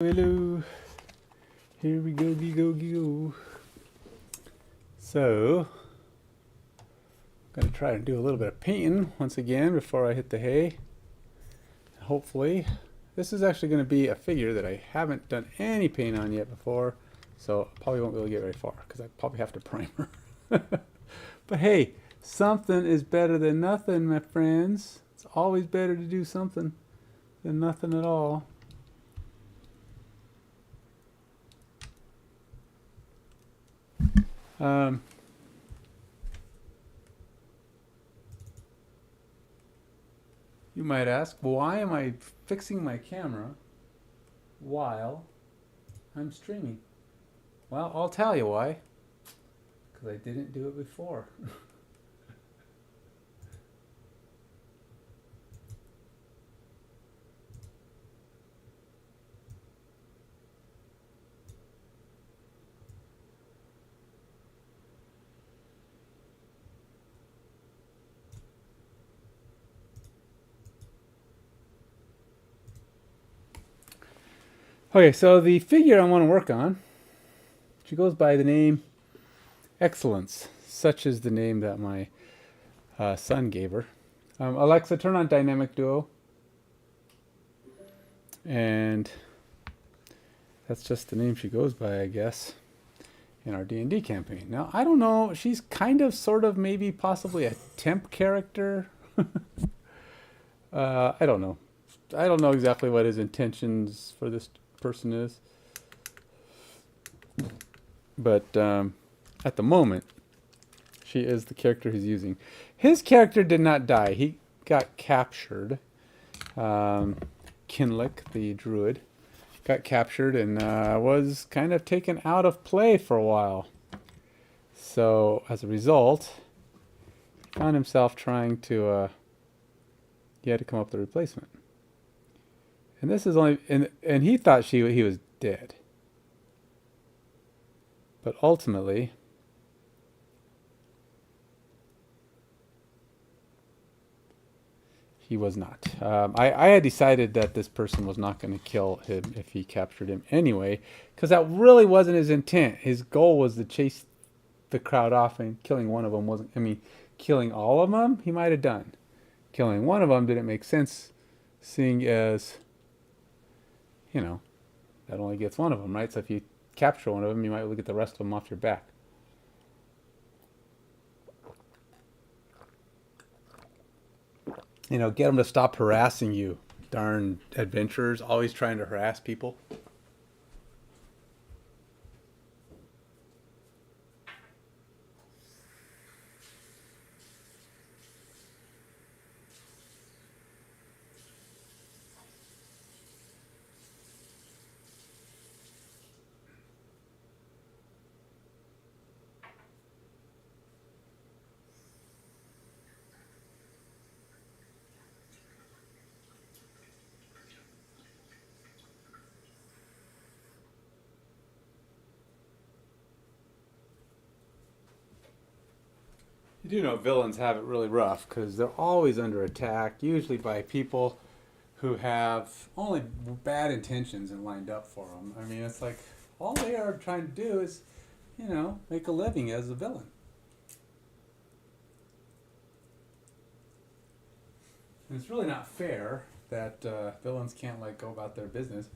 Hello. Here we go. So, I'm going to try to do a little bit of painting once again before I hit the hay. Hopefully, this is actually going to be a figure that I haven't done any paint on yet before, so I probably won't be able to get very far because I probably have to primer. But hey, something is better than nothing, my friends. It's always better to do something than nothing at all. You might ask, why am I fixing my camera while I'm streaming? Well, I'll tell you why. Because I didn't do it before. Okay, so the figure I want to work on, she goes by the name Excellence. Such is the name that my son gave her. Alexa, turn on Dynamic Duo. And that's just the name she goes by, I guess, in our D&D campaign. Now, I don't know. She's kind of, sort of, maybe, possibly a temp character. I don't know. I don't know exactly what his intentions for this person is. But at the moment, she is the character he's using. His character did not die. He got captured. Kinlick, the druid, got captured and was kind of taken out of play for a while. So as a result, he found himself trying to, he had to come up with a replacement. And this is only, and he thought he was dead. But ultimately, he was not. I had decided that this person was not going to kill him if he captured him anyway, because that really wasn't his intent. His goal was to chase the crowd off, and killing one of them wasn't, I mean, killing all of them, he might have done. Killing one of them didn't make sense, seeing as, you know, that only gets one of them, right? So if you capture one of them, you might get the rest of them off your back. You know, get them to stop harassing you. Darn adventurers, always trying to harass people. You do know villains have it really rough because they're always under attack, usually by people who have only bad intentions and lined up for them. I mean, it's like all they are trying to do is, you know, make a living as a villain. And it's really not fair that villains can't like go about their business.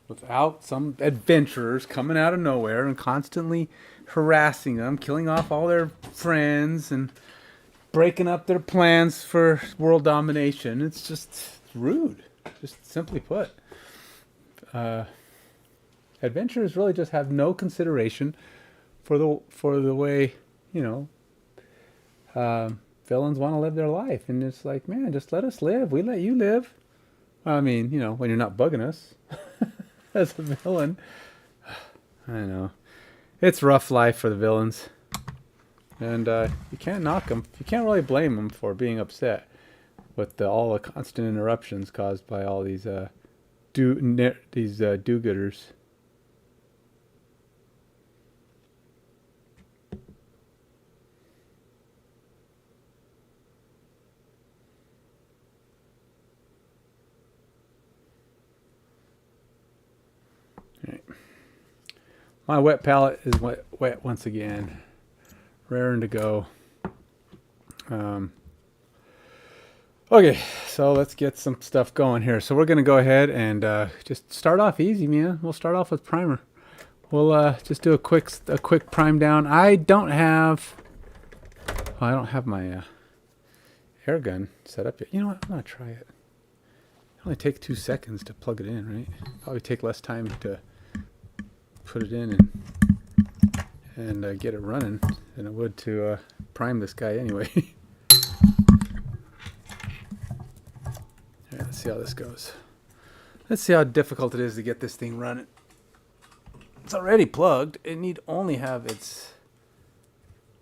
Without some adventurers coming out of nowhere and constantly harassing them, killing off all their friends and breaking up their plans for world domination. It's just rude, just simply put. Adventurers really just have no consideration for the way, you know, villains want to live their life. And it's like, man, just let us live. We let you live. I mean, you know, when you're not bugging us. As a villain. I know. It's rough life for the villains. And you can't knock them. You can't really blame them for being upset with all the constant interruptions caused by all these do-gooders. My wet palette is wet once again. Raring to go. Okay, so let's get some stuff going here. So we're going to go ahead and just start off easy, man. We'll start off with primer. We'll just do a quick prime down. I don't have my air gun set up yet. You know what? I'm going to try it. It only takes 2 seconds to plug it in, right? Probably take less time to put it in and get it running than it would to prime this guy anyway. Alright, let's see how this goes. Let's see how difficult it is to get this thing running. It's already plugged. It need only have its...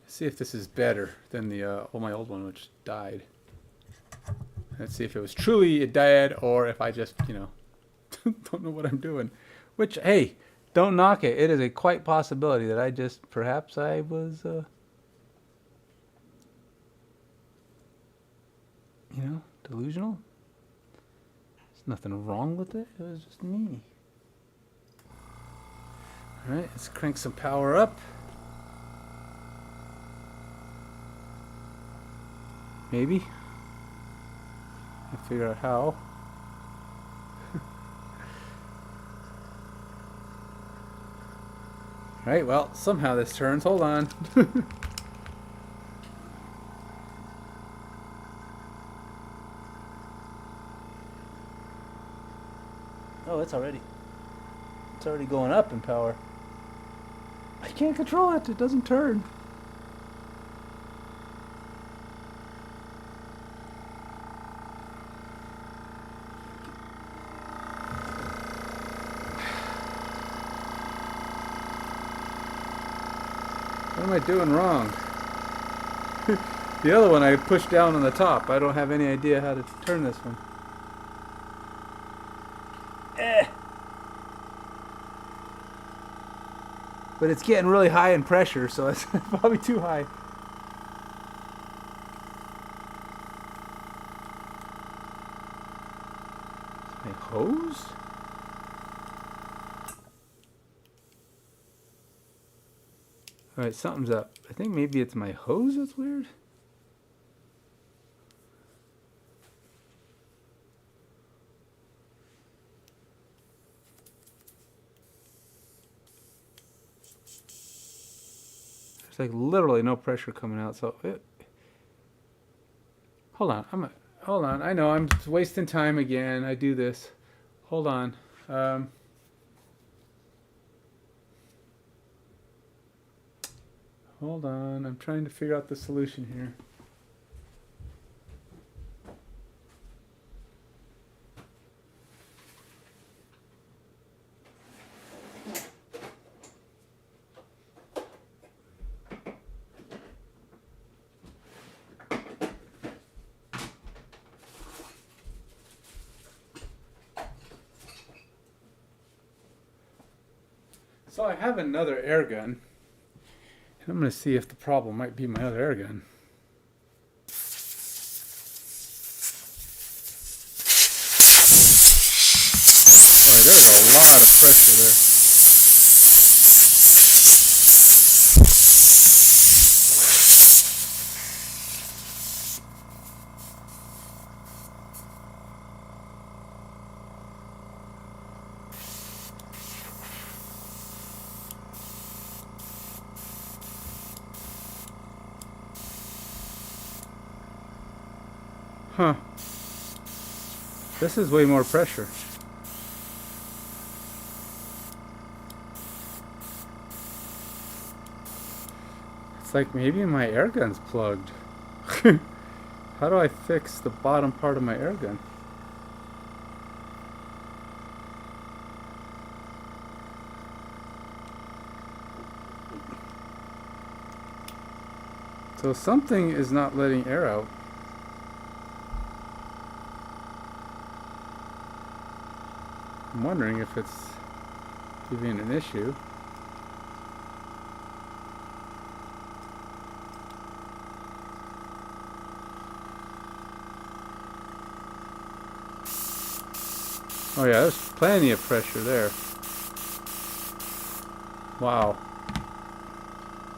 Let's see if this is better than the my old one, which died. Let's see if it was truly it died, or if I just, you know, don't know what I'm doing. Which, hey, don't knock it. It is a quite possibility that I just, perhaps I was, you know, delusional. There's nothing wrong with it. It was just me. All right, let's crank some power up. Maybe. I'll figure out how. Alright, well, somehow this turns. Hold on. Oh, it's already going up in power. I can't control it. It doesn't turn. What am I doing wrong? The other one I pushed down on the top. I don't have any idea how to turn this one. But it's getting really high in pressure, so it's probably too high. My hose? Alright, something's up. I think maybe it's my hose that's weird. There's like literally no pressure coming out, so hold on. Hold on. I know I'm wasting time again. I do this. Hold on. Hold on. I'm trying to figure out the solution here. So I have another air gun. And I'm going to see if the problem might be my other air gun. Boy, there's a lot of pressure there. Huh. This is way more pressure. It's like maybe my air gun's plugged. How do I fix the bottom part of my air gun? So something is not letting air out. I'm wondering if it's even an issue. Oh yeah, there's plenty of pressure there. Wow.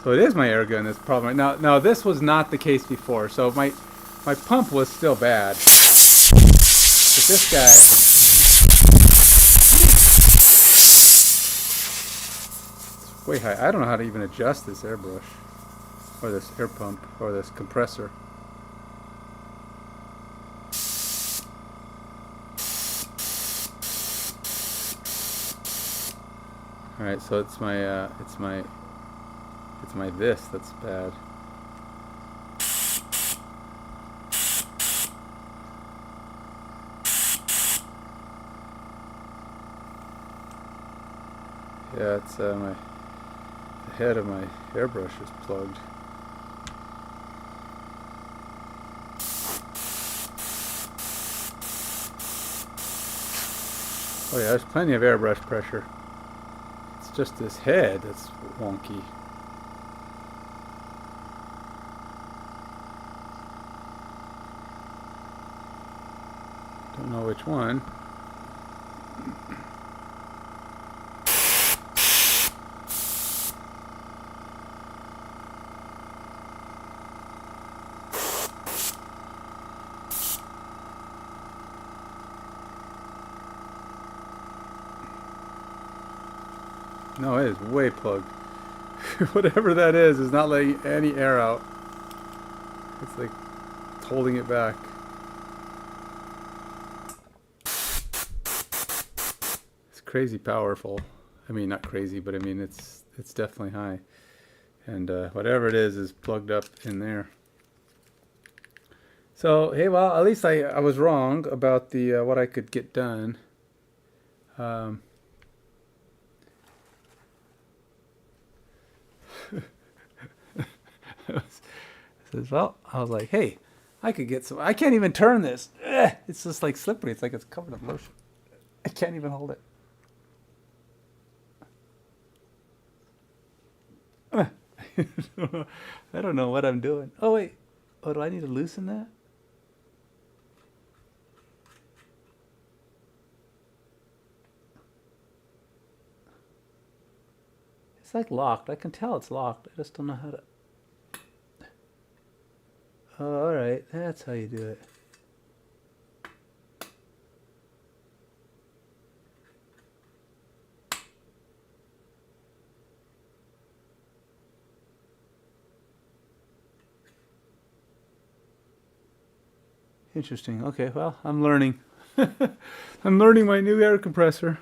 So it is my air gun that's the problem. Now this was not the case before. So my pump was still bad. But this guy, it's way high. I don't know how to even adjust this airbrush. Or this air pump. Or this compressor. Alright, so it's my this that's bad. Yeah, it's the head of my airbrush is plugged. Oh yeah, there's plenty of airbrush pressure. It's just this head that's wonky. Don't know which one. No, it is way plugged. Whatever that is not letting any air out. It's like it's holding it back. It's crazy powerful. I mean, not crazy, but I mean it's definitely high. And whatever it is plugged up in there. So hey, well, at least I was wrong about the what I could get done. Well, I was like, hey, I could get some. I can't even turn this. It's just like slippery. It's like it's covered in lotion. I can't even hold it. I don't know what I'm doing. Oh wait, oh, do I need to loosen that? It's like locked. I can tell it's locked. I just don't know how to. Oh, all right. That's how you do it. Interesting. Okay, well, I'm learning. I'm learning my new air compressor.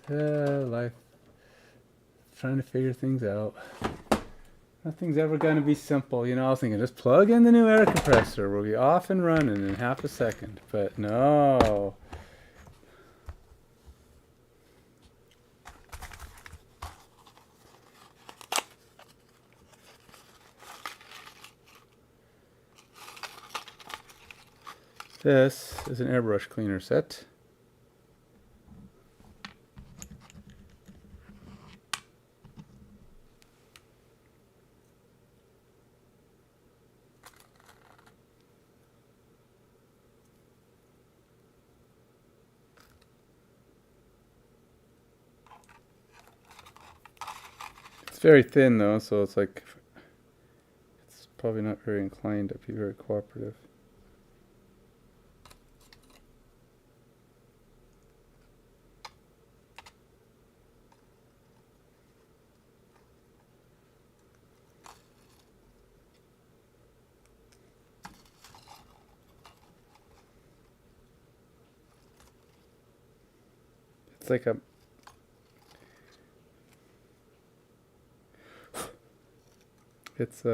Life. Trying to figure things out. Nothing's ever going to be simple. You know, I was thinking, just plug in the new air compressor. We'll be off and running in half a second. But no. This is an airbrush cleaner set. It's very thin though, so it's like, it's probably not very inclined to be very cooperative. It's like a it's what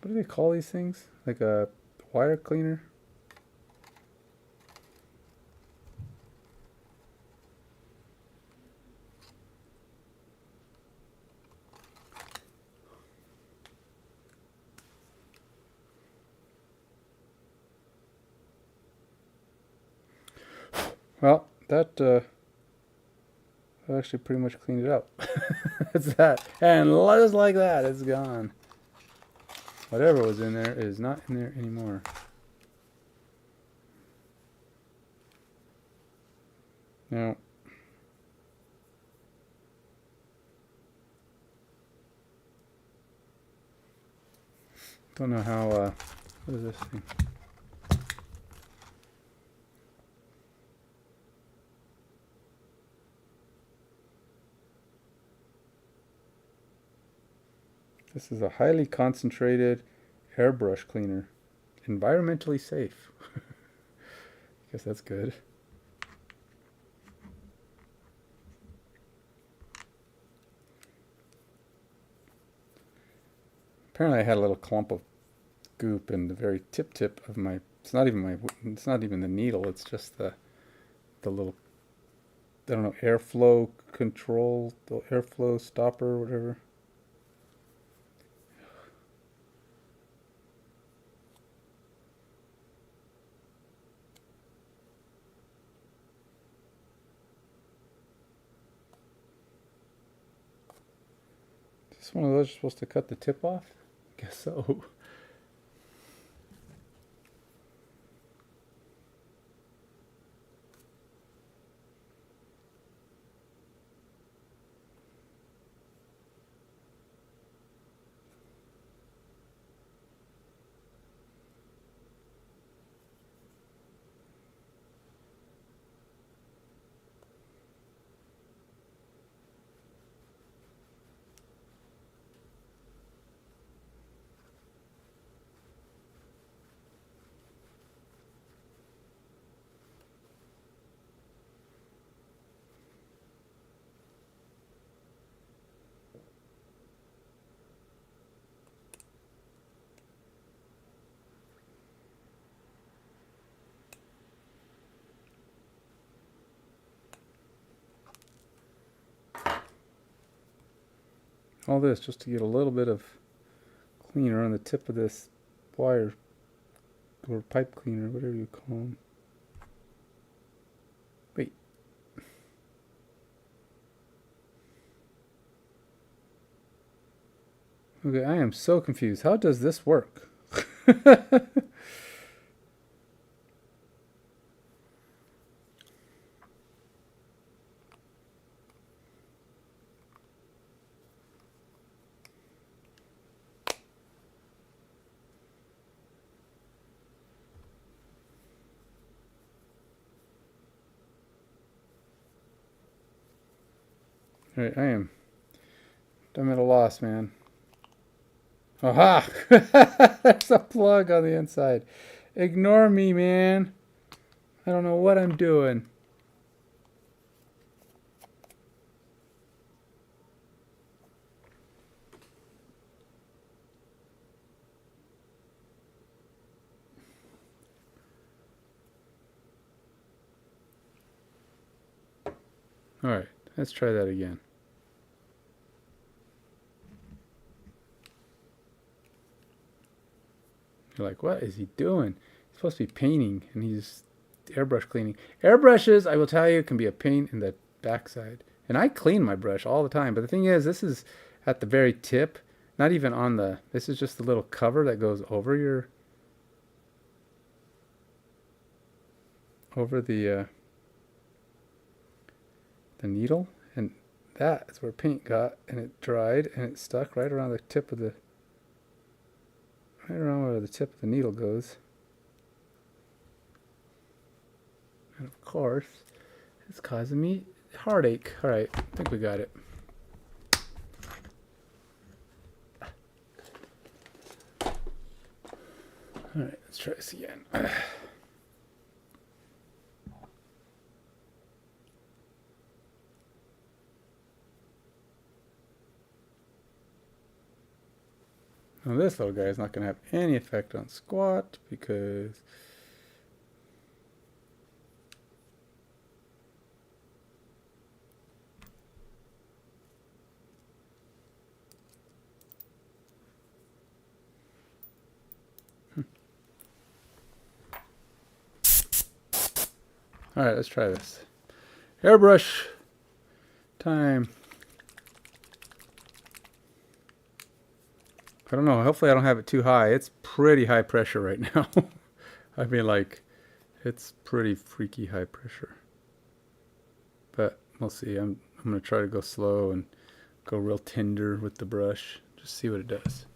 do they call these things? Like a wire cleaner? Well, that actually pretty much cleaned it up. That's that. And just like that, it's gone. Whatever was in there is not in there anymore. Now, don't know how, what is this thing? This is a highly concentrated airbrush cleaner. Environmentally safe. Guess that's good. Apparently I had a little clump of goop in the very tip of my, it's not even the needle, it's just the little, I don't know, airflow control, the airflow stopper or whatever. Is this one of those you're supposed to cut the tip off? Guess so. All this just to get a little bit of cleaner on the tip of this wire, or pipe cleaner, whatever you call them. Wait. Okay, I am so confused. How does this work? Alright, I'm at a loss, man. Aha! There's a plug on the inside. Ignore me, man. I don't know what I'm doing. Alright, let's try that again. You're like, what is he doing? He's supposed to be painting, and he's airbrush cleaning. Airbrushes, I will tell you, can be a pain in the backside. And I clean my brush all the time, but the thing is, this is at the very tip, not even on the, this is just the little cover that goes over your, over the needle, and that is where paint got, and it dried, and it stuck right around the tip of the, right around where the tip of the needle goes. And of course, it's causing me heartache. Alright, I think we got it. Alright, let's try this again. Now this little guy is not going to have any effect on squat because Alright, let's try this. Airbrush time. I don't know. Hopefully I don't have it too high. It's pretty high pressure right now. I mean, like, it's pretty freaky high pressure. but we'll see. I'm gonna try to go slow and go real tender with the brush. Just see what it does.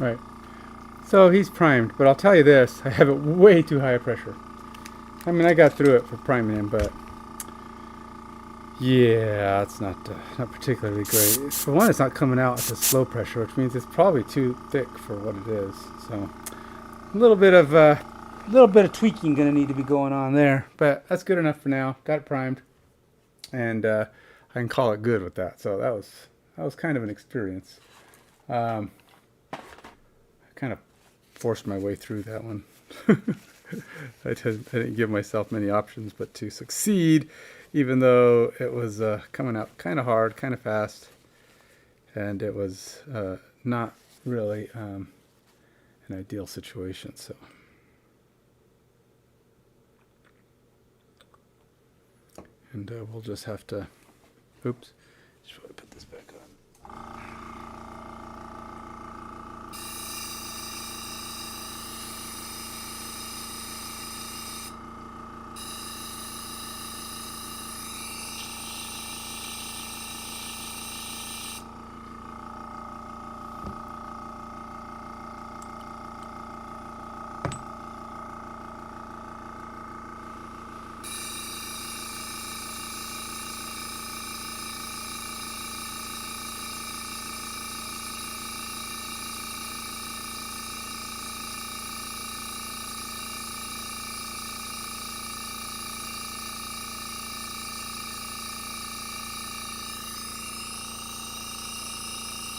Right. So he's primed, but I'll tell you this, I have it way too high a pressure. I mean, I got through it for priming him, but yeah, it's not particularly great. For one, it's not coming out at a slow pressure, which means it's probably too thick for what it is. So a little bit of tweaking gonna need to be going on there, but that's good enough for now. Got it primed, and I can call it good with that. So that was kind of an experience. I kind of forced my way through that one. I didn't give myself many options but to succeed, even though it was coming out kind of hard, kind of fast, and it was not really an ideal situation. So. And we'll just have to, oops, should I put this back on?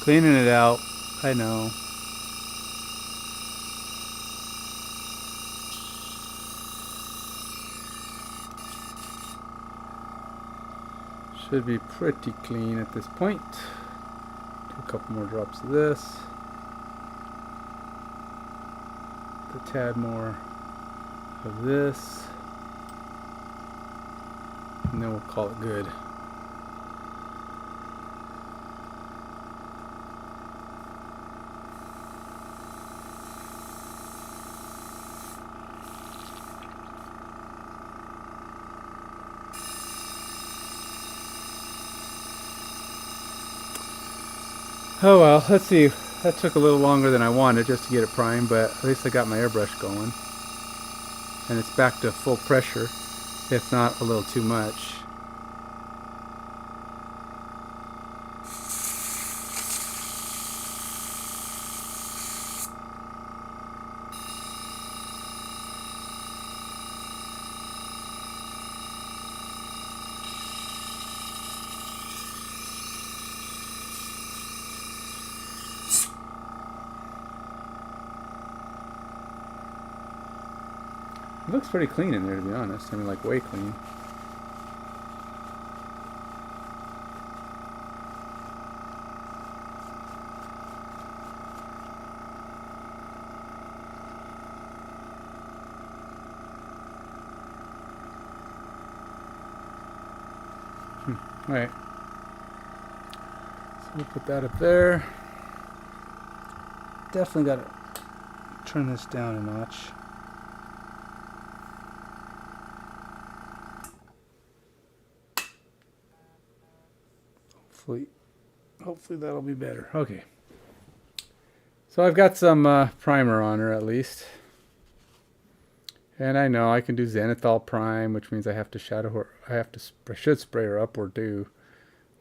Cleaning it out, I know. Should be pretty clean at this point. Do a couple more drops of this. A tad more of this. And then we'll call it good. Oh well, let's see. That took a little longer than I wanted just to get it primed, but at least I got my airbrush going. And it's back to full pressure, if not a little too much. It looks pretty clean in there, to be honest. I mean, like, way clean. Alright. So we'll put that up there. Definitely got to turn this down a notch. Hopefully that'll be better. Okay. So I've got some primer on her at least. And I know I can do zenithal prime, which means I have to shadow her. I should spray her up or do,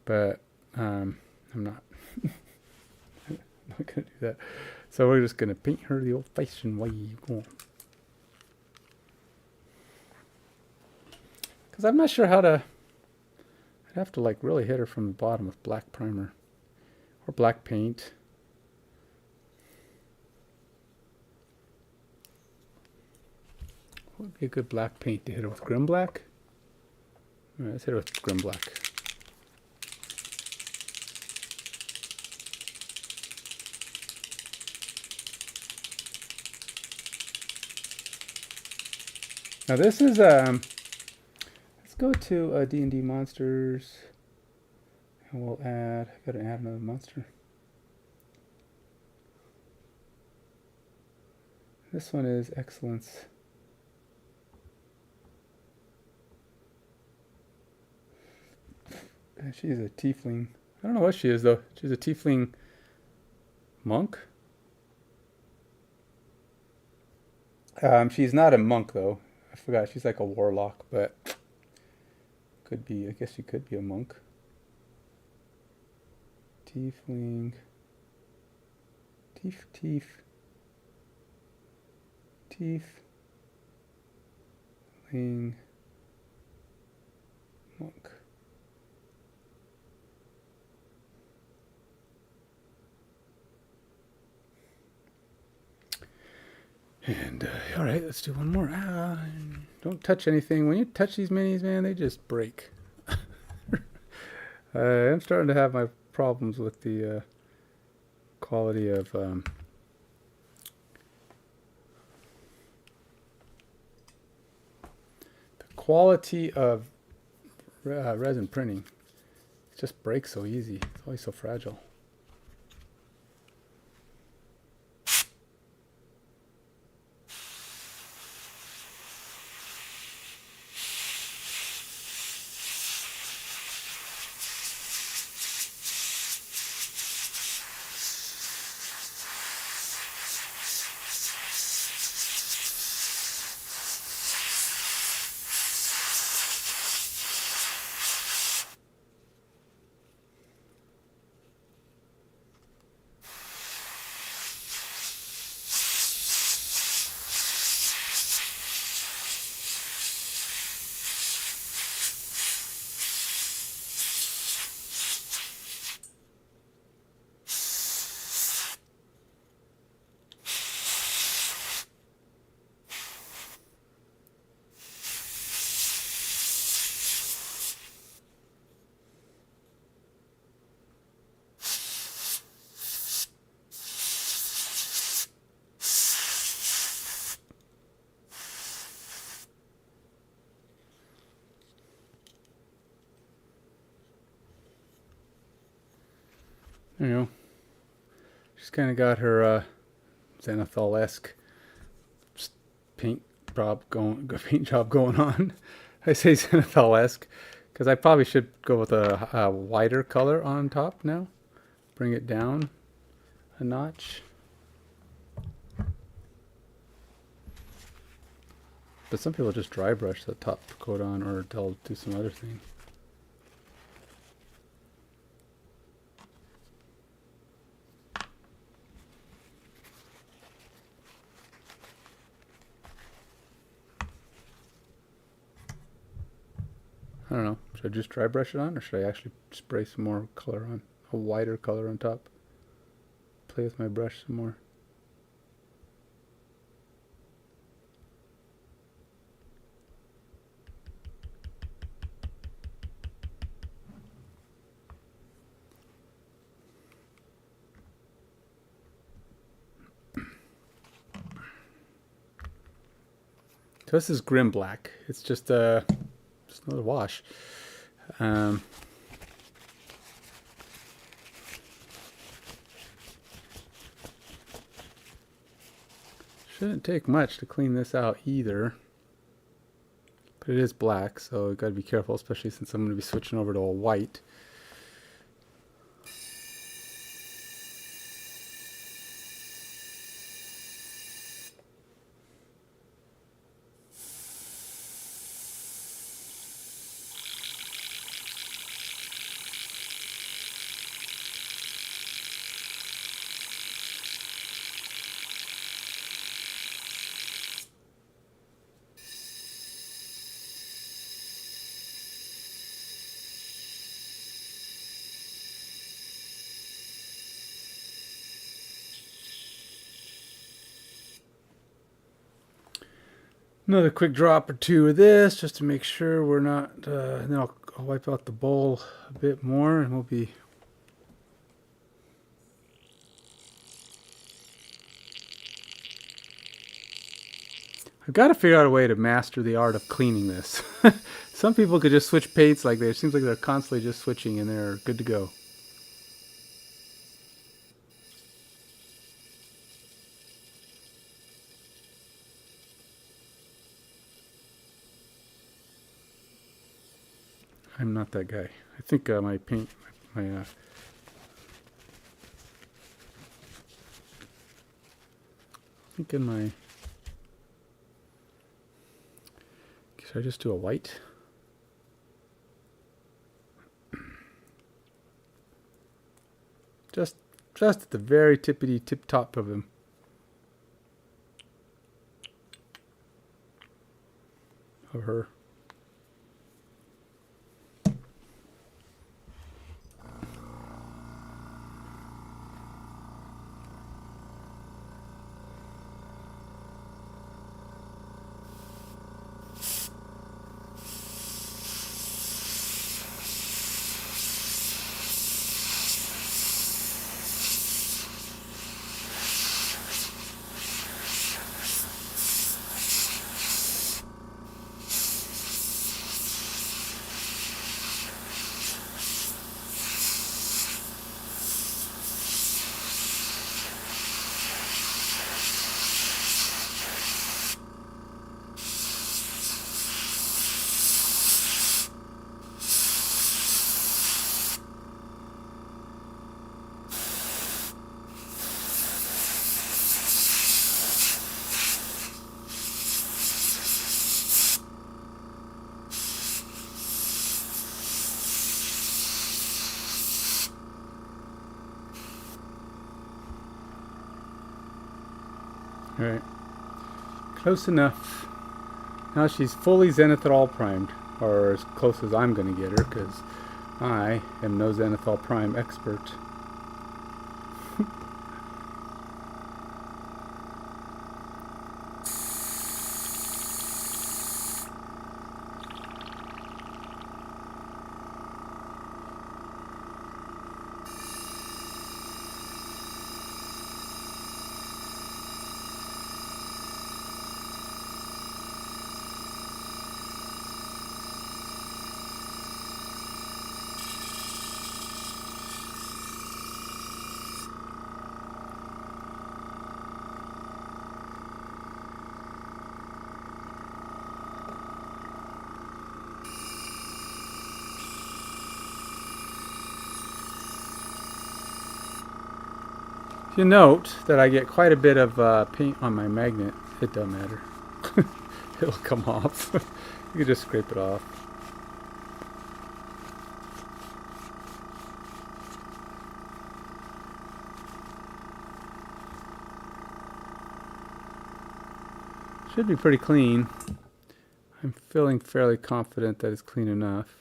but I'm not. I'm not gonna do that. So we're just gonna paint her the old-fashioned way you go. Because I'm not sure how to. I'd have to like really hit her from the bottom with black primer or black paint. What would be a good black paint to hit her with? Grim black? All right, let's hit her with grim black. Now this is let's go to D&D monsters, and we'll add. I gotta add another monster. This one is excellence. She's a tiefling. I don't know what she is though. She's a tiefling monk. She's not a monk though. I forgot. She's like a warlock, but could be. I guess she could be a monk. Tiefling. Tief. Tiefling monk. And all right, let's do one more. Don't touch anything. When you touch these minis, man, they just break. I'm starting to have my problems with the quality of the quality of resin printing. It just breaks so easy. It's always so fragile. You know, she's kind of got her Xanathal-esque paint job going on. I say Xanathal-esque because I probably should go with a wider color on top now. Bring it down a notch. But some people just dry brush the top coat on, or they'll do some other thing. I don't know. Should I just dry brush it on, or should I actually spray some more color on? A wider color on top? Play with my brush some more. So this is Grim Black. It's just another wash. Shouldn't take much to clean this out either. But it is black, so you gotta be careful, especially since I'm gonna be switching over to a white. Another quick drop or two of this just to make sure we're not, and then I'll wipe out the bowl a bit more and we'll be I've got to figure out a way to master the art of cleaning this. Some people could just switch paints like this. It seems like they're constantly just switching and they're good to go. I'm not that guy. I think my paint, I think in my, should I just do a white? Just at the very tippity tip top of him. her. All right, close enough. Now she's fully zenithal primed, or as close as I'm going to get her, because I am no zenithal prime expert. You note that I get quite a bit of paint on my magnet. It doesn't matter. It'll come off. You can just scrape it off. Should be pretty clean. I'm feeling fairly confident that it's clean enough.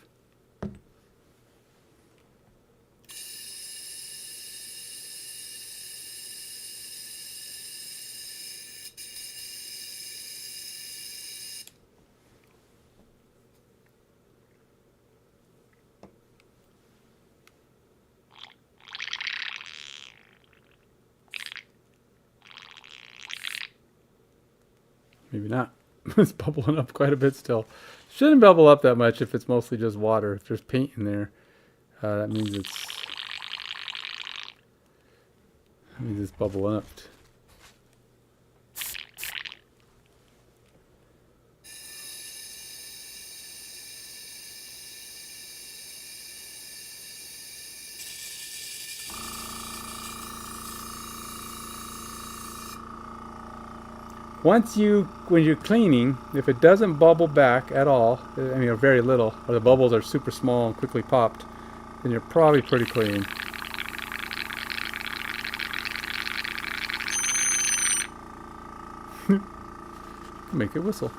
Maybe not. It's bubbling up quite a bit still. Shouldn't bubble up that much if it's mostly just water. If there's paint in there, that means it's bubbling up. When you're cleaning, if it doesn't bubble back at all, I mean, or very little, or the bubbles are super small and quickly popped, then you're probably pretty clean. Make it whistle.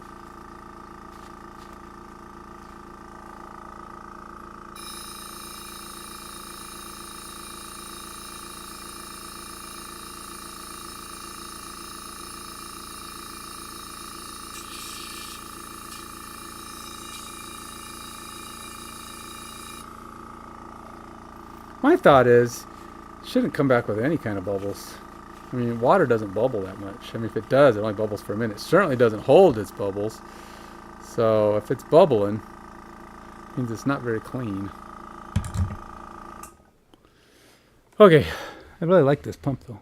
My thought is, it shouldn't come back with any kind of bubbles. I mean, water doesn't bubble that much. I mean, if it does, it only bubbles for a minute. It certainly doesn't hold its bubbles. So if it's bubbling, it means it's not very clean. Okay, I really like this pump though.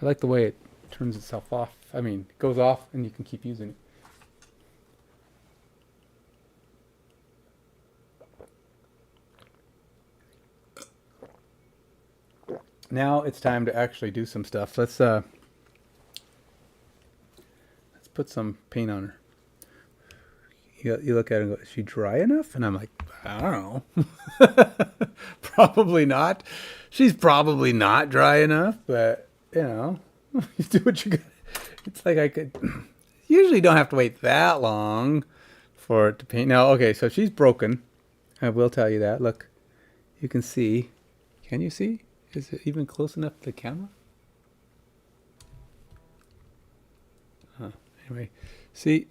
I like the way it turns itself off. I mean, it goes off and you can keep using it. Now it's time to actually do some stuff. Let's put some paint on her. You look at her and go, is she dry enough? And I'm like, I don't know. Probably not. She's probably not dry enough, but you know, you do what you got. It's like I could usually don't have to wait that long for it to paint. Now, okay, so she's broken. I will tell you that. Look, you can see. Can you see? Is it even close enough to the camera? Anyway, see,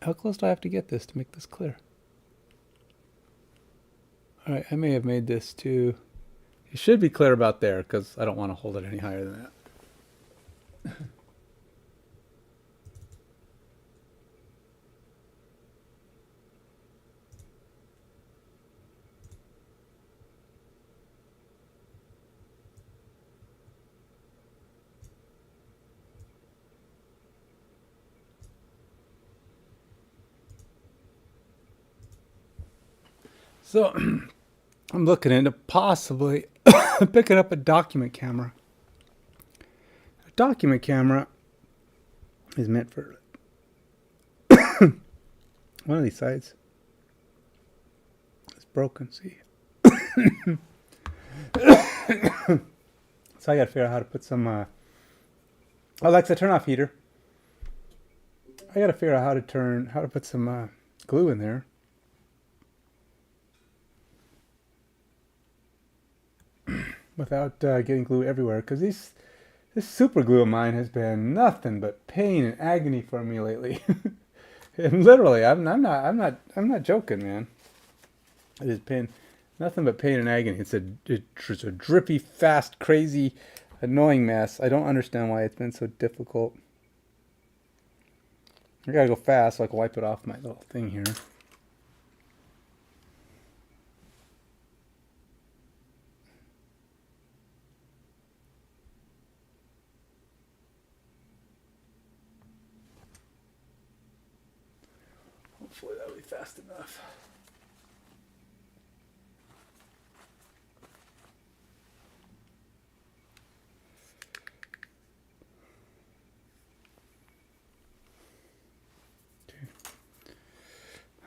how close do I have to get this to make this clear? All right, I may have made this too. It should be clear about there because I don't want to hold it any higher than that. So I'm looking into possibly picking up a document camera. A document camera is meant for one of these sides. It's broken, see? So I gotta figure out how to put some Alexa, turn off heater. I gotta figure out how to put some glue in there. Without getting glue everywhere, because this super glue of mine has been nothing but pain and agony for me lately. And literally, I'm not joking, man. It has been nothing but pain and agony. It's a drippy, fast, crazy, annoying mess. I don't understand why it's been so difficult. I gotta go fast so I can wipe it off my little thing here. Hopefully that'll be fast enough.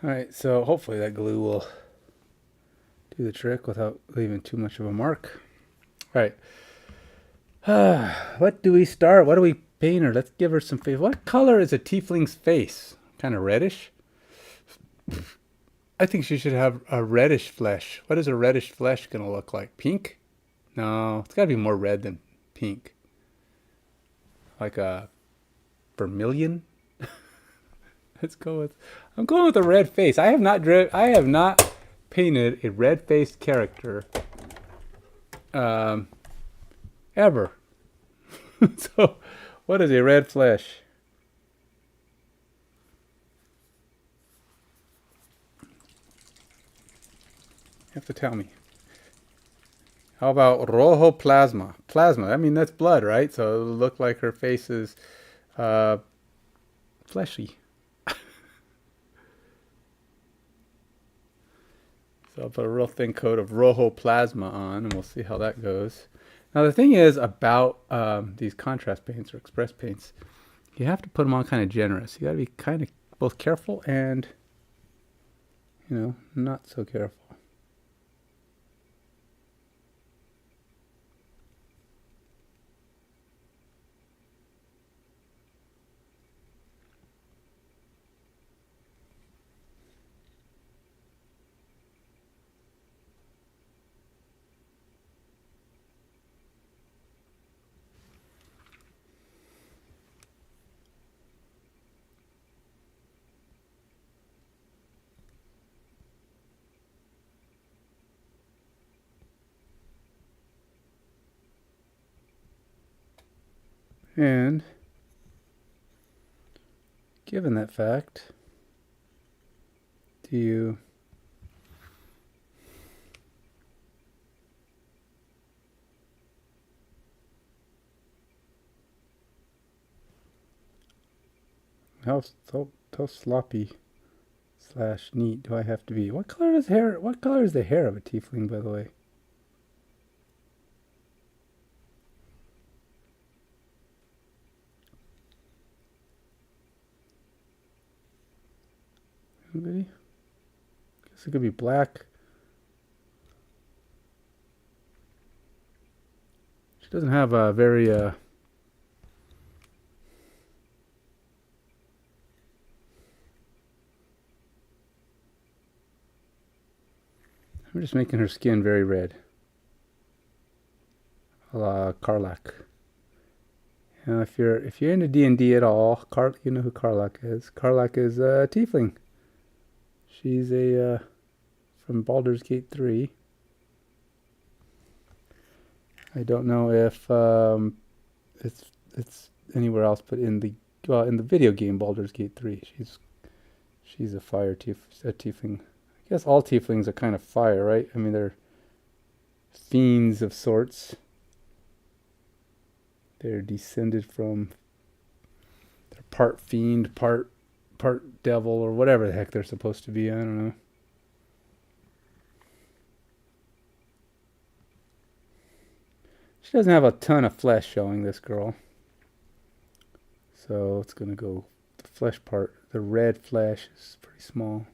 Alright, so hopefully that glue will do the trick without leaving too much of a mark. Alright. What do we start? What do we paint her? Let's give her some face. What color is a tiefling's face? Kind of reddish? I think she should have a reddish flesh. What is a reddish flesh going to look like? Pink? No, it's got to be more red than pink. Like a vermilion? Let's go with... I'm going with a red face. I have not painted a red-faced character ever. So, what is a red flesh? You have to tell me. How about rojo plasma? Plasma, I mean, that's blood, right? So it'll look like her face is fleshy. So I'll put a real thin coat of rojo plasma on, and we'll see how that goes. Now the thing is about these contrast paints or express paints, you have to put them on kind of generous. You got to be kind of both careful and, you know, not so careful. And given that fact, do you how sloppy / neat do I have to be? What color is hair? What color is the hair of a tiefling, by the way? Anybody? Guess it could be black. She doesn't have a very I'm just making her skin very red. A la Karlach. Now, if you're into D&D at all, you know who Karlach is. Karlach is a Tiefling. She's a from Baldur's Gate 3. I don't know if it's anywhere else, but in the video game Baldur's Gate 3, she's a tiefling. I guess all tieflings are kind of fire, right? I mean, they're fiends of sorts. They're descended from, they're part fiend, part devil, or whatever the heck they're supposed to be. I don't know. She doesn't have a ton of flesh showing, this girl. So it's going to go, the flesh part, the red flesh is pretty small.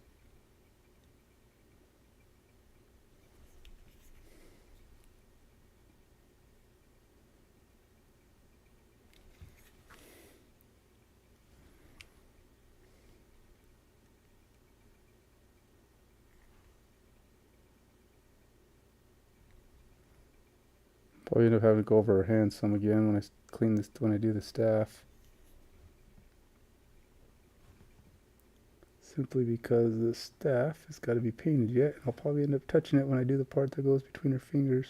Probably end up having to go over her hands some again when I clean this, when I do the staff. Simply because the staff has got to be painted yet. I'll probably end up touching it when I do the part that goes between her fingers.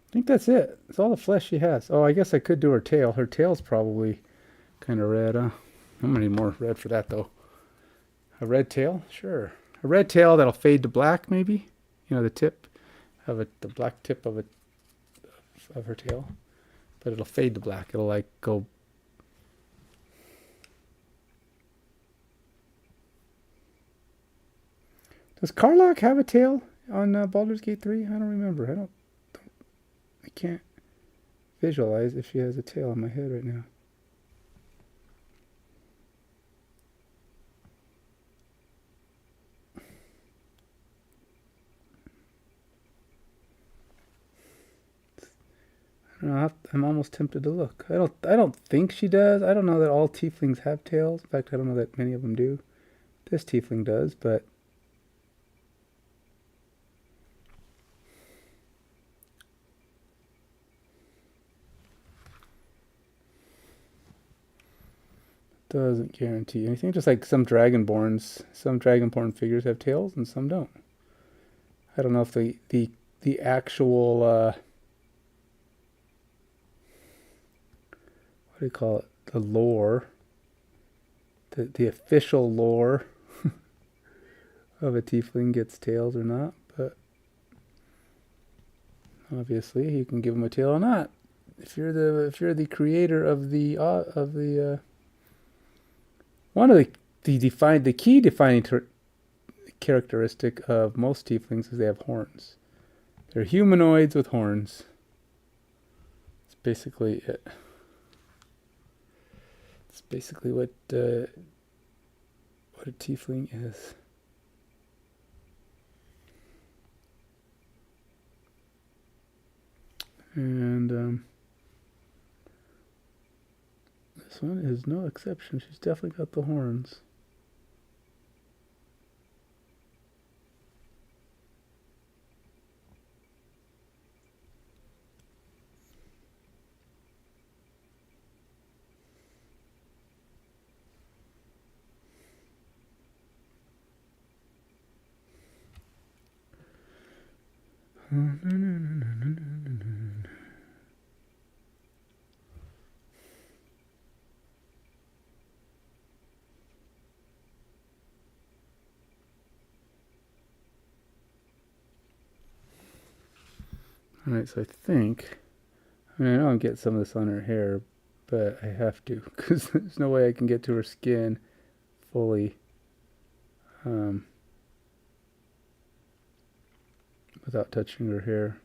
I think that's it. That's all the flesh she has. Oh, I guess I could do her tail. Her tail's probably kind of red, huh? I'm gonna need more red for that, though. A red tail? Sure. A red tail that'll fade to black, maybe? You know, the tip of it, the black tip of her tail. But it'll fade to black. It'll, like, go... Does Karlach have a tail on Baldur's Gate 3? I don't remember. I can't visualize if she has a tail on my head right now. I don't know, I'm almost tempted to look. I don't think she does. I don't know that all tieflings have tails. In fact, I don't know that many of them do. This tiefling does, but doesn't guarantee anything. Just like some dragonborn figures have tails and some don't. I don't know if the actual what do you call it? The lore, the official lore of a tiefling gets tails or not, but obviously you can give them a tail or not. If you're the creator of the one of the key defining characteristic of most tieflings is they have horns. They're humanoids with horns. It's basically it. It's basically what a tiefling is. And this one is no exception. She's definitely got the horns. Alright, so I know I'm getting some of this on her hair, but I have to, because there's no way I can get to her skin fully without touching her hair.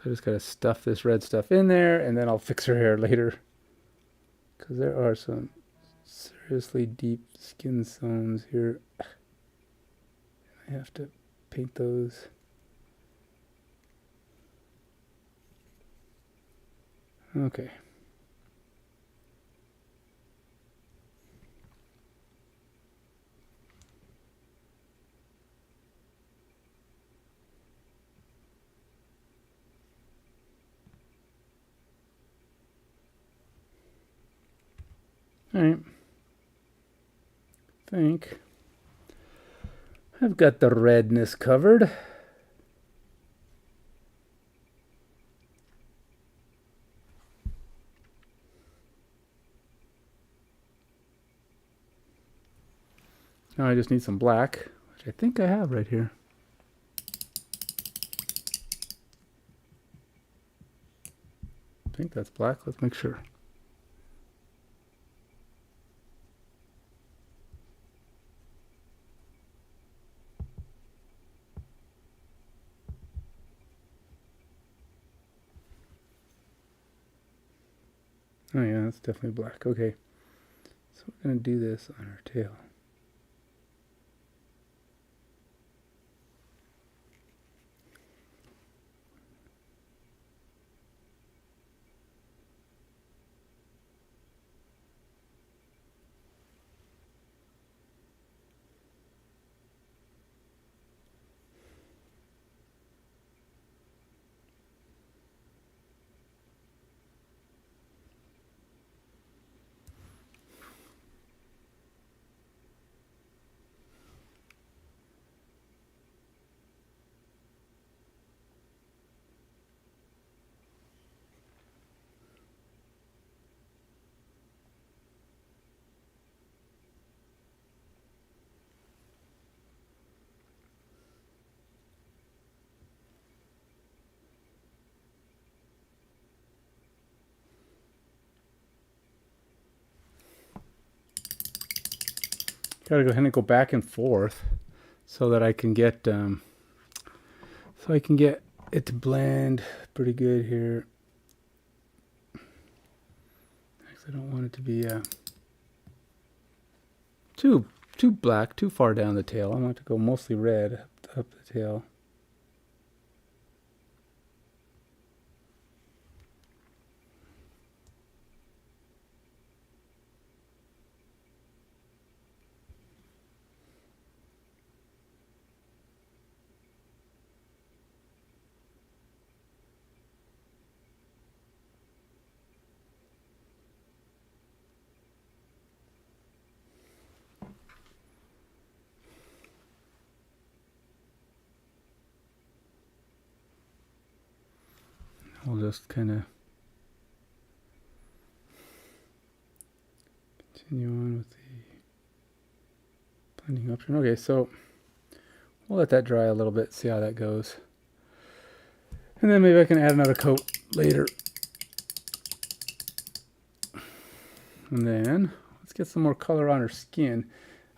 So I just got to stuff this red stuff in there, and then I'll fix her hair later. Because there are some seriously deep skin zones here. I have to paint those. Okay. All right. I think I've got the redness covered. Now I just need some black, which I think I have right here. I think that's black. Let's make sure. Oh yeah, that's definitely black. Okay. So we're going to do this on our tail. Gotta go ahead and go back and forth so that I can get it to blend pretty good here. I don't want it to be too black, too far down the tail. I want it to go mostly red up the tail. We'll just kind of continue on with the blending option. Okay, so we'll let that dry a little bit, see how that goes. And then maybe I can add another coat later. And then let's get some more color on her skin.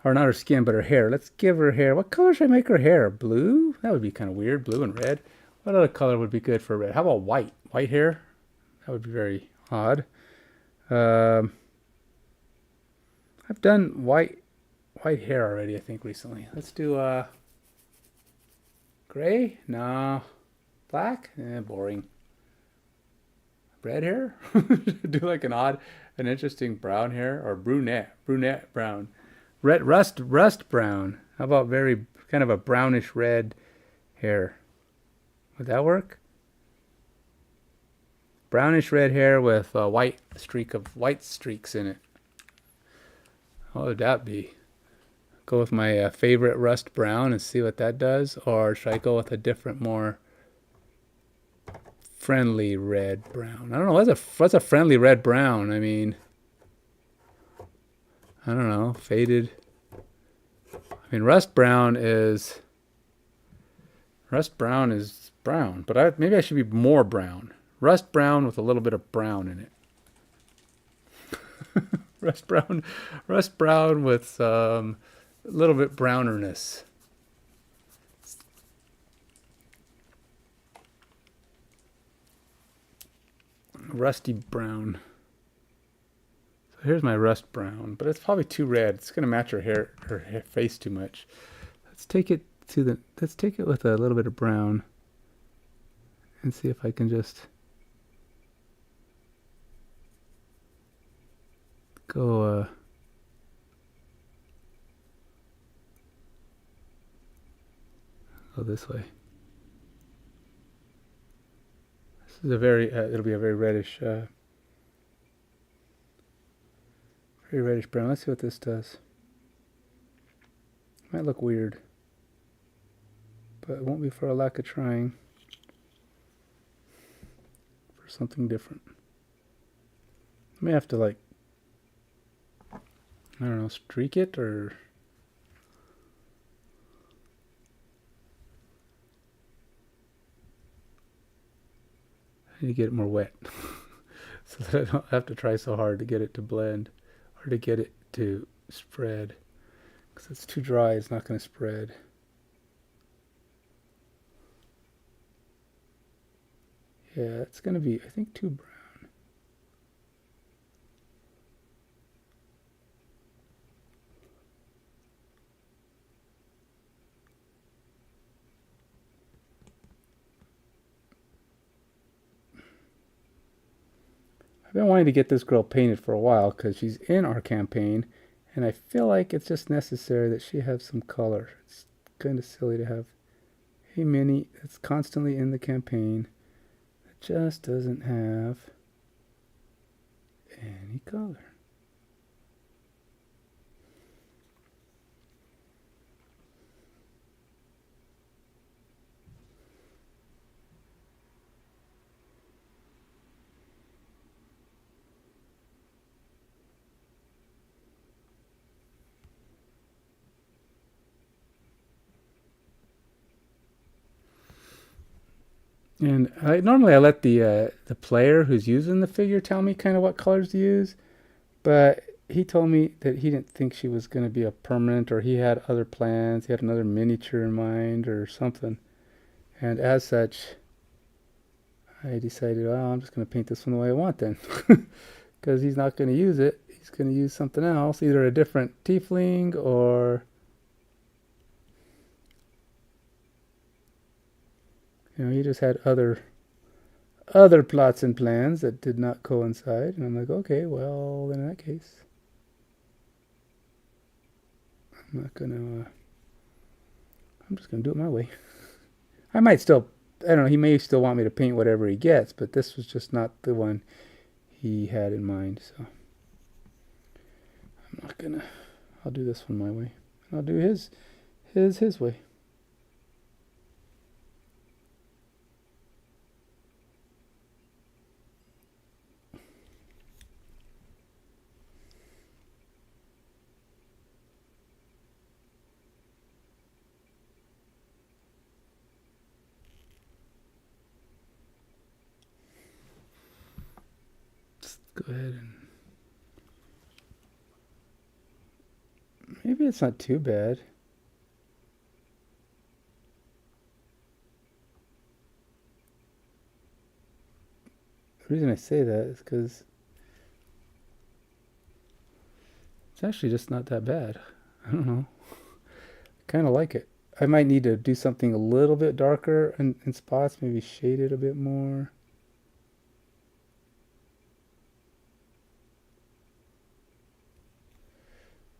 Or not her skin, but her hair. Let's give her hair. What color should I make her hair? Blue? That would be kind of weird. Blue and red. What other color would be good for red? How about white? White hair? That would be very odd. I've done white hair already, I think, recently. Let's do gray? No. Black? Boring. Red hair? Do like an interesting brown hair, or brunette brown. Red rust brown. How about very kind of a brownish red hair? Would that work? Brownish red hair with a white streaks in it. What would that be? Go with my favorite rust brown and see what that does, or should I go with a different, more friendly red brown? I don't know. What's a friendly red brown? I mean, I don't know. Faded. I mean, rust brown is brown, but maybe I should be more brown. Rust brown with a little bit of brown in it. Rust brown with a little bit brownerness. rusty brown. So here's my rust brown, but it's probably too red. It's gonna match her hair, face too much. Let's take it with a little bit of brown and see if I can just go this way. This is a very it'll be a very reddish brown. Let's see what this does. Might look weird, but it won't be for a lack of trying for something different. I may have to, like, I don't know, streak it, or I need to get it more wet so that I don't have to try so hard to get it to blend or to get it to spread, because it's too dry. It's not going to spread. Yeah, it's going to be, I think, too brown. I've been wanting to get this girl painted for a while because she's in our campaign, and I feel like it's just necessary that she have some color. It's kind of silly to have a mini that's constantly in the campaign that just doesn't have any color. And normally I let the player who's using the figure tell me kind of what colors to use, but he told me that he didn't think she was going to be a permanent, or he had other plans. He had another miniature in mind or something. And as such, I decided, well, I'm just going to paint this one the way I want then, because he's not going to use it. He's going to use something else, either a different tiefling or, you know, he just had other plots and plans that did not coincide. And I'm like, okay, well, then in that case, I'm just going to do it my way. I might still, I don't know, he may still want me to paint whatever he gets, but this was just not the one he had in mind. So I'm not going to, I'll do this one my way. I'll do his way. Go ahead and maybe it's not too bad. The reason I say that is because it's actually just not that bad. I don't know. I kind of like it. I might need to do something a little bit darker in spots, maybe shade it a bit more.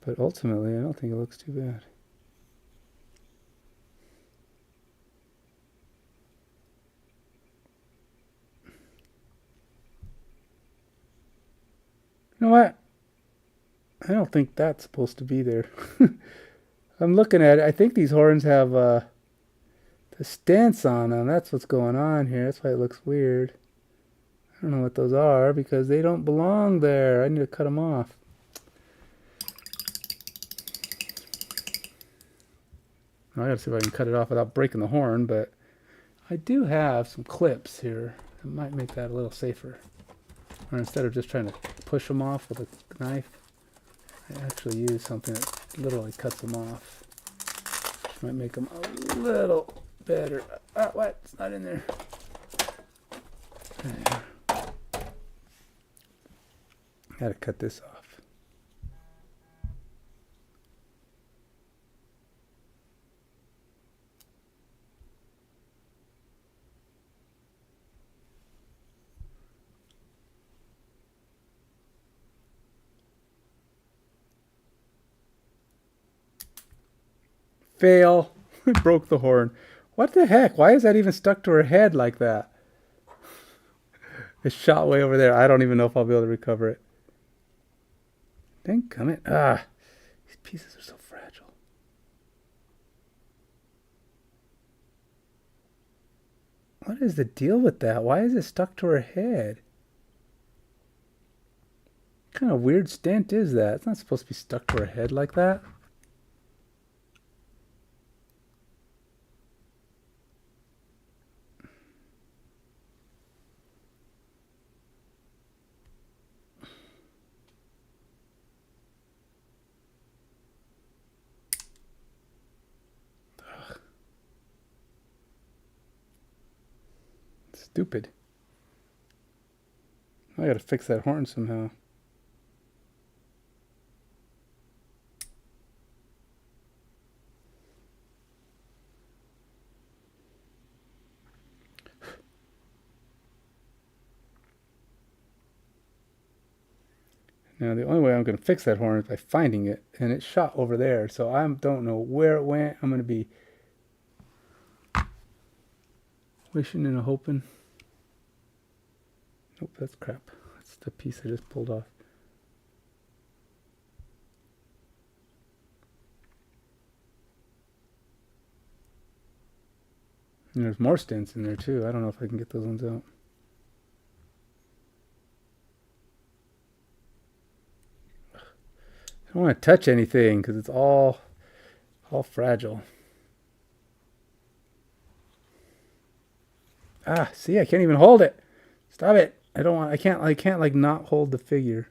But ultimately, I don't think it looks too bad. You know what? I don't think that's supposed to be there. I'm looking at it. I think these horns have the stents on them. That's what's going on here. That's why it looks weird. I don't know what those are because they don't belong there. I need to cut them off. I gotta see if I can cut it off without breaking the horn, but I do have some clips here that might make that a little safer. Or instead of just trying to push them off with a knife, I actually use something that literally cuts them off. Which might make them a little better. Ah, what? It's not in there. There. Had to cut this off. Fail. Broke the horn. What the heck? Why is that even stuck to her head like that? It's shot way over there. I don't even know if I'll be able to recover it. Dang gummit. Ah, these pieces are so fragile. What is the deal with that? Why is it stuck to her head? What kind of weird stent is that? It's not supposed to be stuck to her head like that. Stupid. I gotta fix that horn somehow. Now the only way I'm gonna fix that horn is by finding it, and it's shot over there, so I don't know where it went. I'm gonna be wishing and hoping. Nope, that's crap. That's the piece I just pulled off. And there's more stents in there too. I don't know if I can get those ones out. I don't want to touch anything because it's all fragile. Ah, see, I can't even hold it. Stop it. I can't like not hold the figure.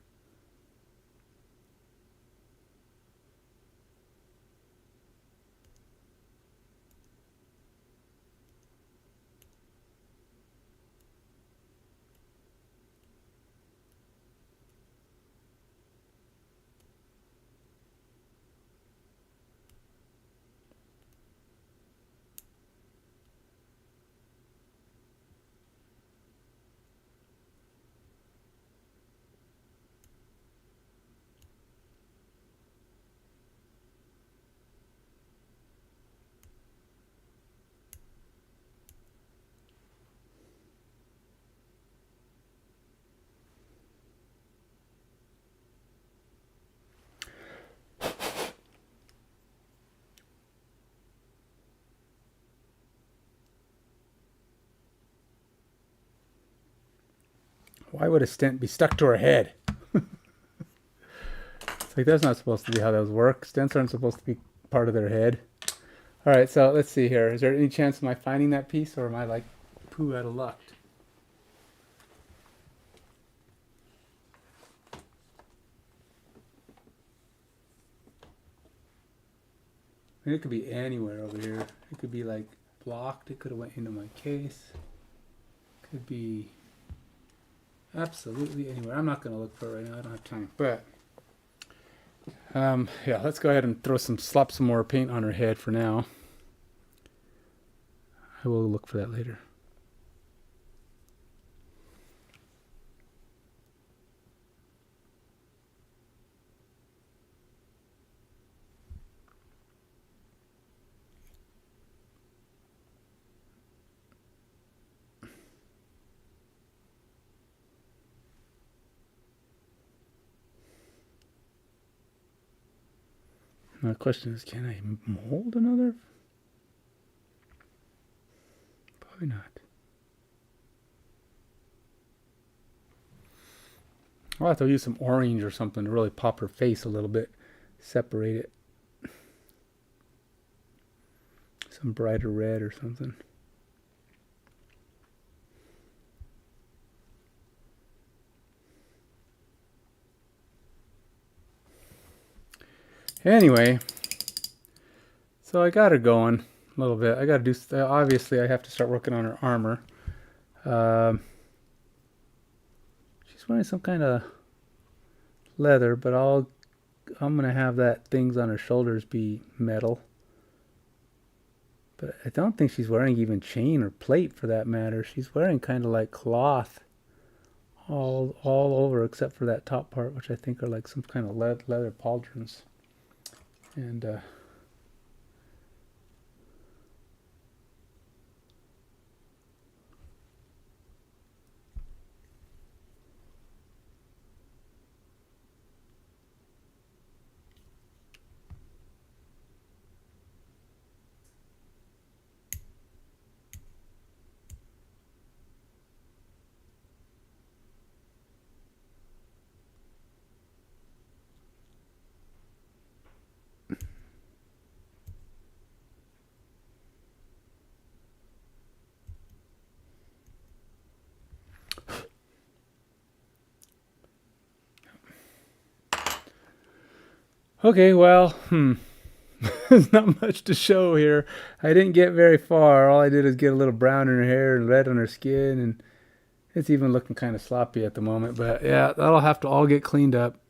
Why would a stent be stuck to her head? It's like that's not supposed to be how those work. Stents aren't supposed to be part of their head. All right, so let's see here. Is there any chance of my finding that piece, or am I like poo out of luck? I mean, it could be anywhere over here. It could be like blocked. It could have went into my case. Could be absolutely anywhere. I'm not going to look for it right now. I don't have time. But yeah, let's go ahead and slap some more paint on her head for now. I will look for that later. My question is, can I mold another? Probably not. I'll have to use some orange or something to really pop her face a little bit. Separate it. Some brighter red or something. Anyway, so I got her going a little bit. I got to do, obviously I have to start working on her armor. She's wearing some kind of leather, but I'm gonna have that things on her shoulders be metal. But I don't think she's wearing even chain or plate for that matter. She's wearing kind of like cloth all over except for that top part, which I think are like some kind of leather pauldrons. And okay, well, there's not much to show here. I didn't get very far. All I did is get a little brown in her hair and red on her skin, and it's even looking kind of sloppy at the moment. But yeah, that'll have to all get cleaned up.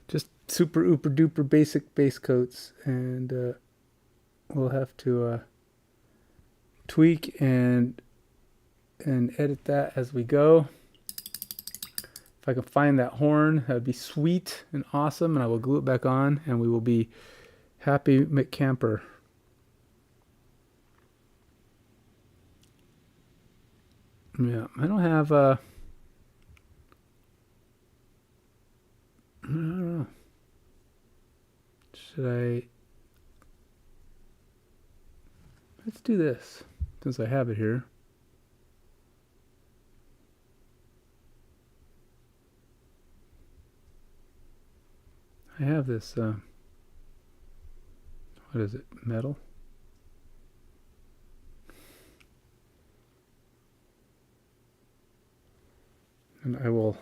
Just super ooper duper basic base coats, and we'll have to tweak and edit that as we go. If I can find that horn, that'd be sweet and awesome, and I will glue it back on, and we will be happy McCamper. Yeah, I don't have I don't know. Should I? Let's do this since I have it here. I have this. What is it? Metal. And I'm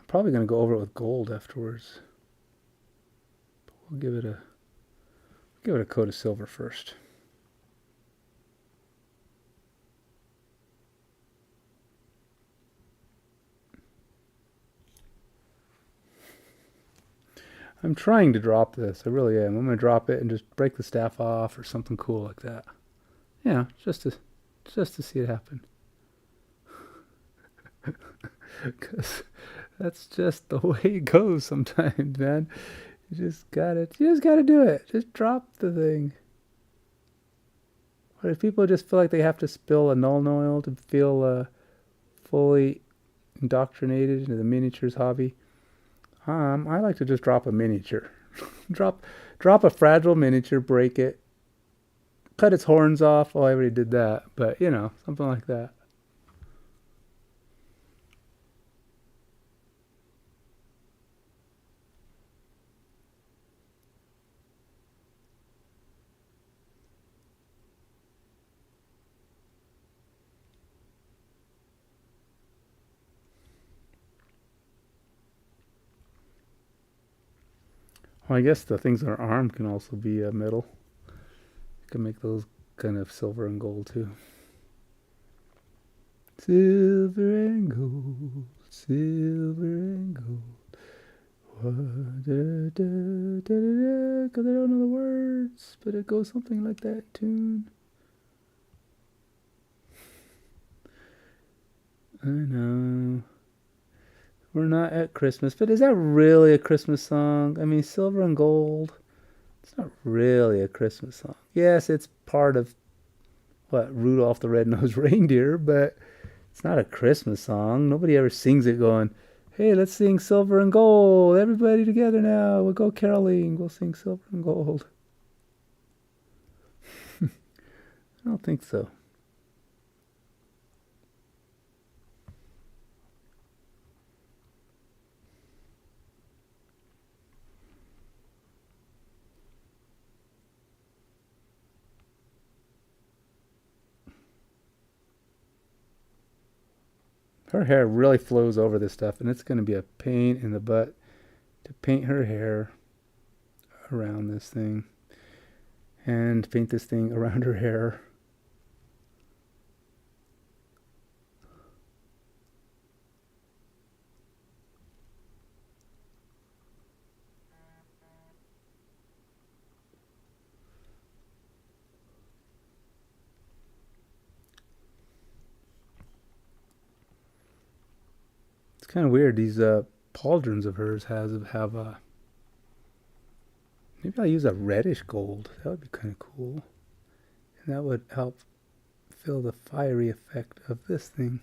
probably going to go over it with gold afterwards. But we'll give it a coat of silver first. I'm trying to drop this. I really am. I'm going to drop it and just break the staff off or something cool like that. Yeah, just to see it happen. Because that's just the way it goes sometimes, man. You just gotta do it. Just drop the thing. But if people just feel like they have to spill a Nuln Oil to feel fully indoctrinated into the miniatures hobby, I like to just drop a miniature. drop a fragile miniature, break it, cut its horns off. Oh, I already did that, but something like that. Well, I guess the things on her arm can also be metal. You can make those kind of silver and gold too. Silver and gold, silver and gold. Because I don't know the words, but it goes something like that tune. I know. We're not at Christmas, but is that really a Christmas song? I mean, Silver and Gold, it's not really a Christmas song. Yes, it's part of what Rudolph the Red-Nosed Reindeer, but it's not a Christmas song. Nobody ever sings it going, hey, let's sing Silver and Gold. Everybody together now. We'll go caroling. We'll sing Silver and Gold. I don't think so. Her hair really flows over this stuff, and it's going to be a pain in the butt to paint her hair around this thing and paint this thing around her hair. kind of weird. These pauldrons of hers have a. Maybe I'll use a reddish gold. That would be kind of cool, and that would help fill the fiery effect of this thing.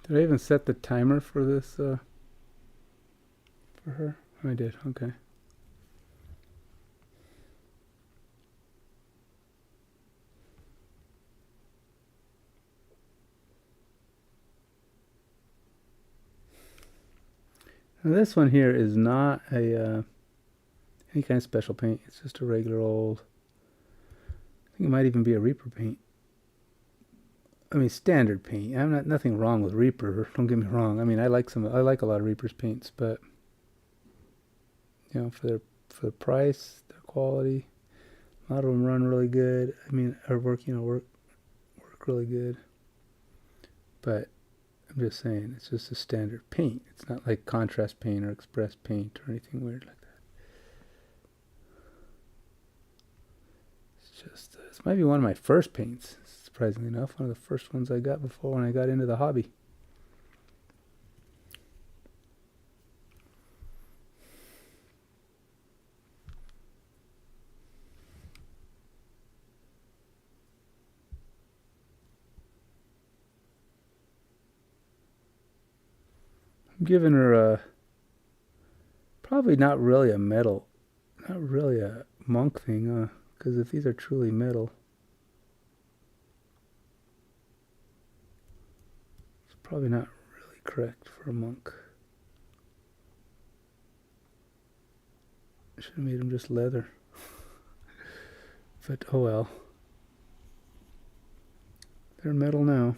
Did I even set the timer for this, for her? I did, okay. Now this one here is not a any kind of special paint. It's just a regular old, I think it might even be a Reaper paint. I mean, standard paint. I'm not nothing wrong with Reaper. Don't get me wrong. I mean, I like a lot of Reaper's paints, but you know, for the price, their quality, a lot of them run really good. I mean, or work really good. But I'm just saying, it's just a standard paint. It's not like contrast paint or express paint or anything weird like that. It's just this might be one of my first paints. Surprisingly enough, one of the first ones I got before when I got into the hobby. I'm giving her a probably not really a metal, not really a monk thing, because if these are truly metal, probably not really correct for a monk. Should have made them just leather. But oh well. They're metal now.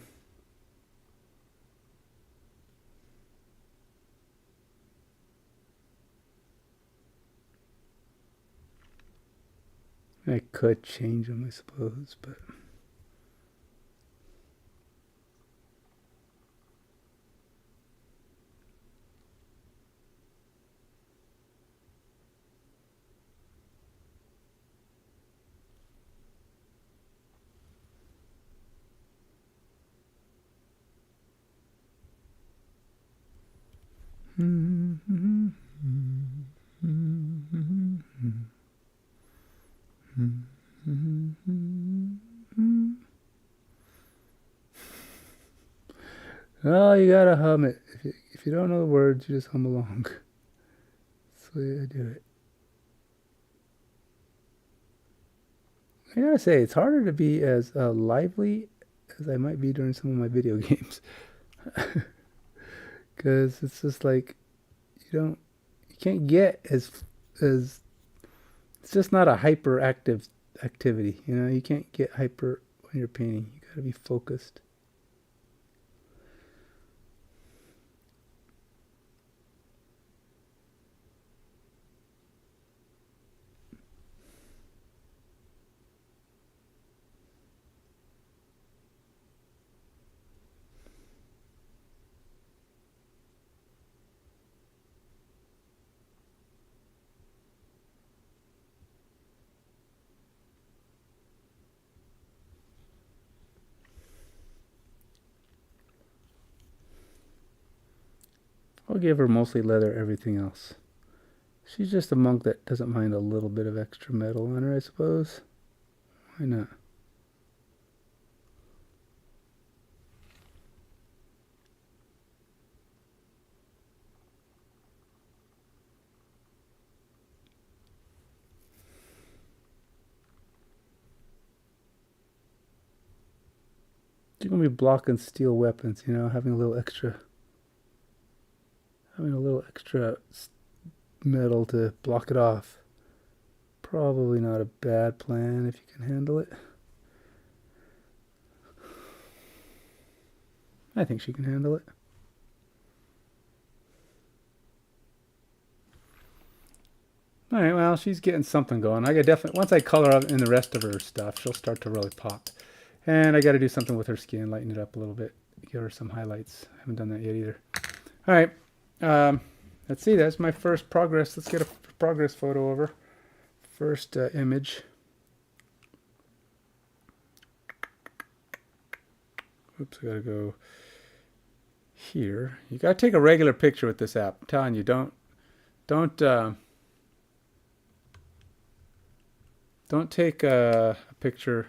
I could change them, I suppose, but well, you gotta hum it. If you don't know the words, you just hum along. That's the way I do it. I gotta say, it's harder to be as lively as I might be during some of my video games. Because it's just like, you can't get as, it's just not a hyperactive activity. You know, you can't get hyper when you're painting. You gotta be focused. I'll give her mostly leather, everything else. She's just a monk that doesn't mind a little bit of extra metal on her, I suppose. Why not? You're gonna be blocking steel weapons, you know, having a little extra metal to block it off. Probably not a bad plan if you can handle it. I think she can handle it. All right, well, she's getting something going. I got definitely, once I color up in the rest of her stuff, she'll start to really pop. And I got to do something with her skin, lighten it up a little bit, give her some highlights. I haven't done that yet either. All right, let's see. That's my first progress. Let's get a progress photo of her. First image. Oops, I got to go here. You got to take a regular picture with this app. I'm telling you, don't take a picture.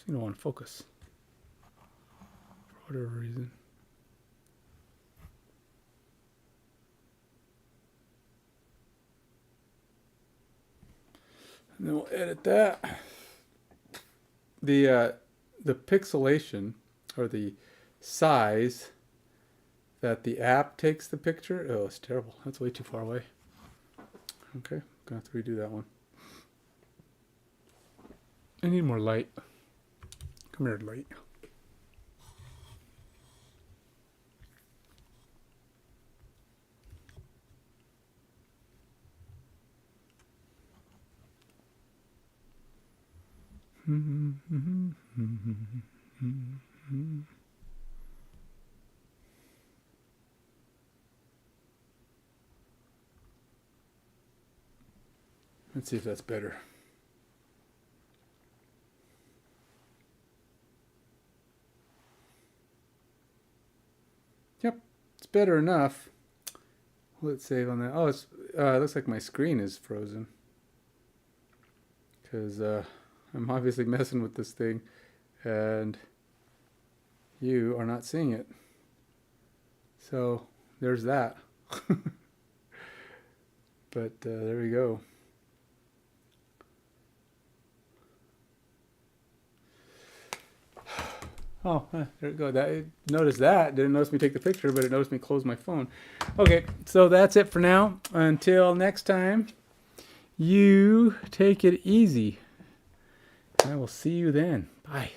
You don't want to focus for whatever reason. And then we'll edit that. The pixelation, or the size that the app takes the picture, oh, it's terrible. That's way too far away. Okay, I'm gonna have to redo that one. I need more light. Come here, light. Let's see if that's better. Yep, it's better enough. Let's save on that. Oh, it looks like my screen is frozen. Because I'm obviously messing with this thing. And you are not seeing it. So, there's that. But there we go. Oh, there we go. Notice that. Didn't notice me take the picture, but it noticed me close my phone. Okay, so that's it for now. Until next time, you take it easy. I will see you then. Bye.